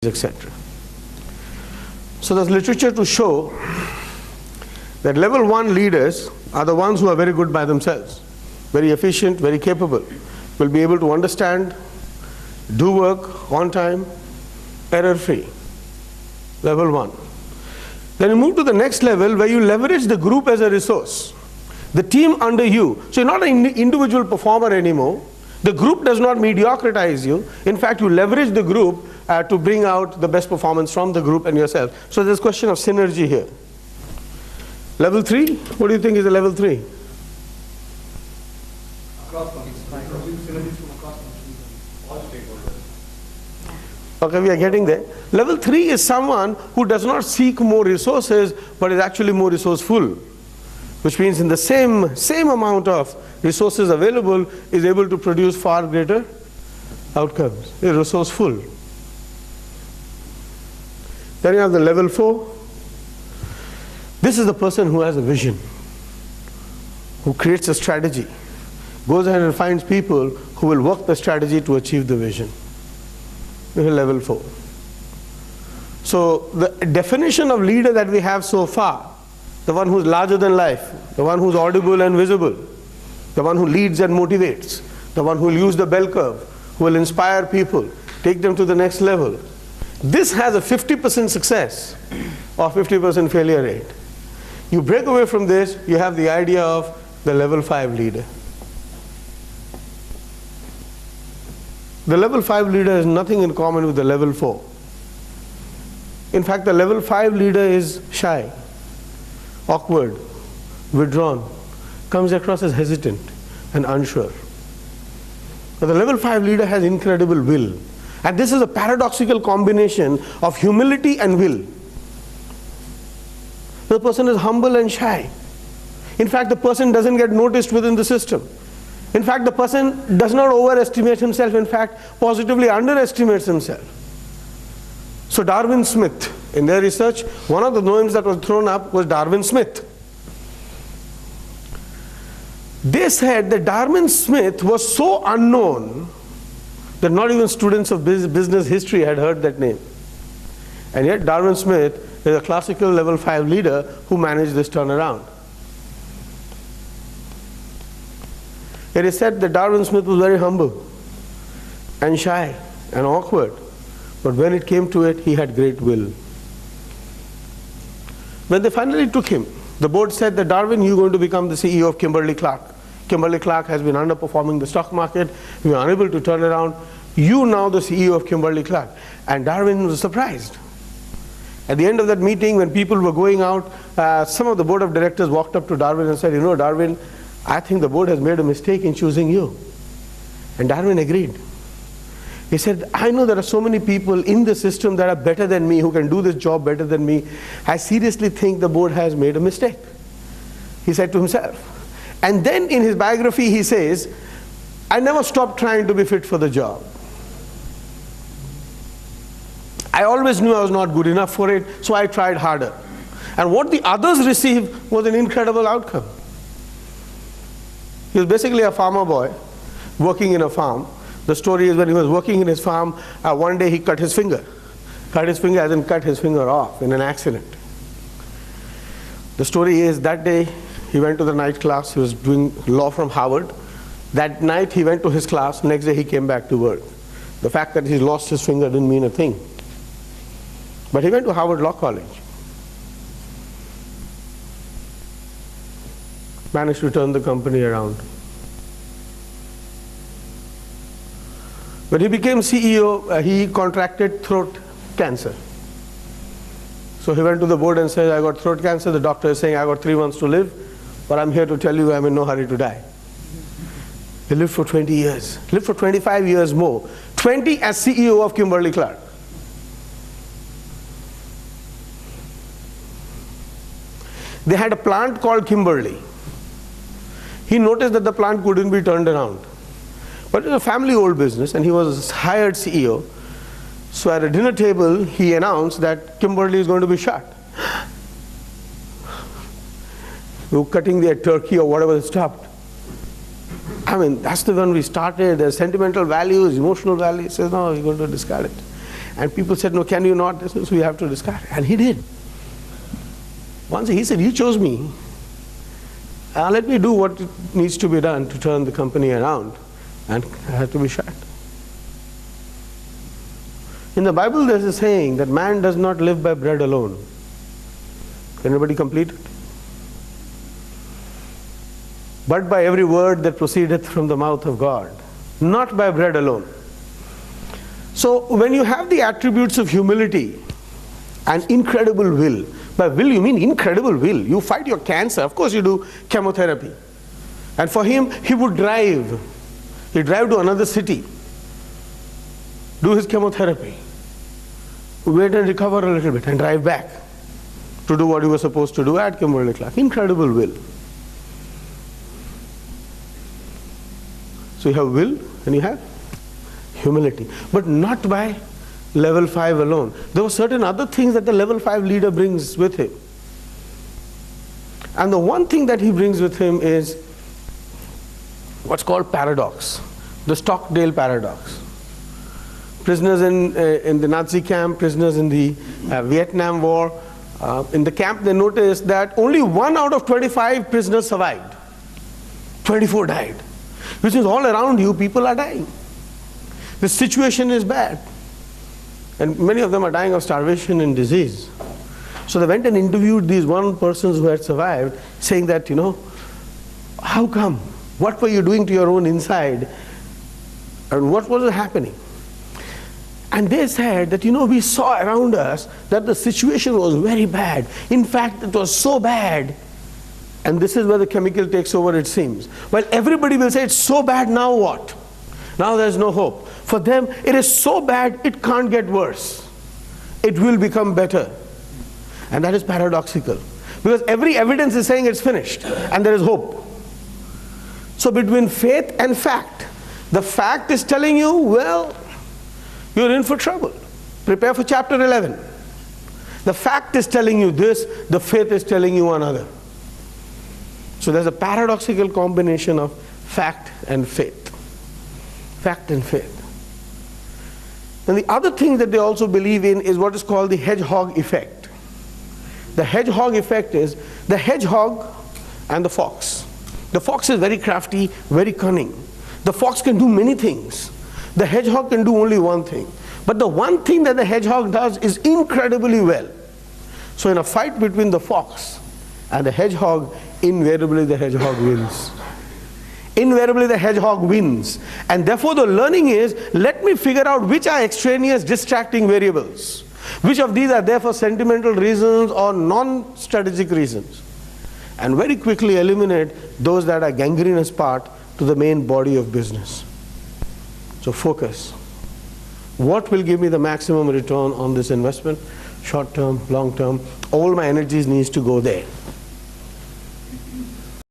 etc. So there's literature to show that level 1 leaders are the ones who are very good by themselves, very efficient, very capable, will be able to understand, do work on time, error-free. Level 1. Then you move to the next level where you leverage the group as a resource. The team under you. So you're not an individual performer anymore. The group does not mediocritize you. In fact, you leverage the group to bring out the best performance from the group and yourself. So there's a question of synergy here. Level 3, what do you think is a level 3? Okay, we are getting there. Level 3 is someone who does not seek more resources, but is actually more resourceful, which means in the same amount of resources available is able to produce far greater outcomes. Is resourceful. Then you have the level 4. This is the person who has a vision, who creates a strategy, goes ahead and finds people who will work the strategy to achieve the vision. This is level 4. So the definition of leader that we have so far, the one who's larger than life, the one who's audible and visible, the one who leads and motivates, the one who will use the bell curve, who will inspire people, take them to the next level. This has a 50% success or 50% failure rate. You break away from this, you have the idea of the level 5 leader. The level 5 leader has nothing in common with the level 4. In fact, the level 5 leader is shy, awkward, withdrawn, comes across as hesitant and unsure. But the level 5 leader has incredible will. And this is a paradoxical combination of humility and will. The person is humble and shy. In fact, the person doesn't get noticed within the system. In fact, the person does not overestimate himself, in fact, positively underestimates himself. So Darwin Smith, in their research, one of the names that was thrown up was Darwin Smith. They said that Darwin Smith was so unknown that not even students of business history had heard that name. And yet Darwin Smith is a classical level 5 leader who managed this turnaround. It is said that Darwin Smith was very humble and shy and awkward, but when it came to it, he had great will. When they finally took him, the board said that Darwin, you're going to become the CEO of Kimberly-Clark. Kimberly-Clark has been underperforming the stock market. We are unable to turn around. You now the CEO of Kimberly-Clark. And Darwin was surprised. At the end of that meeting, when people were going out, some of the board of directors walked up to Darwin and said, you know, Darwin, I think the board has made a mistake in choosing you. And Darwin agreed. He said, I know there are so many people in the system that are better than me, who can do this job better than me. I seriously think the board has made a mistake, he said to himself. And then in his biography he says, I never stopped trying to be fit for the job. I always knew I was not good enough for it, so I tried harder. And what the others received was an incredible outcome. He was basically a farmer boy working in a farm. The story is when he was working in his farm, one day he cut his finger. Cut his finger as in cut his finger off in an accident. The story is that day he went to the night class. He was doing law from Harvard. That night he went to his class. Next day he came back to work. The fact that he lost his finger didn't mean a thing. But he went to Harvard Law College. Managed to turn the company around. When he became CEO, he contracted throat cancer. So he went to the board and said, I got throat cancer. The doctor is saying, I got 3 months to live, but I'm here to tell you I'm in no hurry to die. He lived for 20 years, lived for 25 years more. 20 as CEO of Kimberly-Clark. They had a plant called Kimberly. He noticed that the plant couldn't be turned around. But it was a family-owned business, and he was hired CEO. So at a dinner table, he announced that Kimberly is going to be shut. We were cutting their turkey or whatever stopped. I mean, that's the one we started. There's sentimental values, emotional values. He says, no, you're going to discard it. And people said, no, can you not? This is, we have to discard. And he did. Once he said, you chose me. Let me do what needs to be done to turn the company around. And I had to be shut. In the Bible, there's a saying that man does not live by bread alone. Can anybody complete it? But by every word that proceedeth from the mouth of God. Not by bread alone. So when you have the attributes of humility and incredible will, by will you mean incredible will. You fight your cancer. Of course you do chemotherapy. And for him, he would drive. He'd drive to another city, do his chemotherapy, wait and recover a little bit and drive back to do what he was supposed to do at Kimberly-Clark. Incredible will. So you have will and you have humility. But not by level 5 alone. There were certain other things that the level 5 leader brings with him. And the one thing that he brings with him is what's called paradox. The Stockdale paradox. Prisoners in the Nazi camp, prisoners in the Vietnam War. In the camp they noticed that only 1 out of 25 prisoners survived. 24 died. Which means all around you people are dying. The situation is bad. And many of them are dying of starvation and disease. So they went and interviewed these one persons who had survived, saying that, how come? What were you doing to your own inside? And what was happening? And they said that, we saw around us that the situation was very bad. In fact, it was so bad. And this is where the chemical takes over, it seems. Well, everybody will say, it's so bad, now what? Now there's no hope. For them, it is so bad, it can't get worse. It will become better. And that is paradoxical. Because every evidence is saying it's finished, and there is hope. So between faith and fact, the fact is telling you, well, you're in for trouble. Prepare for chapter 11. The fact is telling you this, the faith is telling you another. So there's a paradoxical combination of fact and faith. Fact and faith. And the other thing that they also believe in is what is called the hedgehog effect. The hedgehog effect is the hedgehog and the fox. The fox is very crafty, very cunning. The fox can do many things. The hedgehog can do only one thing. But the one thing that the hedgehog does is incredibly well. So in a fight between the fox and the hedgehog, invariably the hedgehog wins. Invariably the hedgehog wins. And therefore the learning is, let me figure out which are extraneous distracting variables. Which of these are there for sentimental reasons or non-strategic reasons. And very quickly eliminate those that are gangrenous part to the main body of business. So focus. What will give me the maximum return on this investment? Short term, long term, all my energies needs to go there.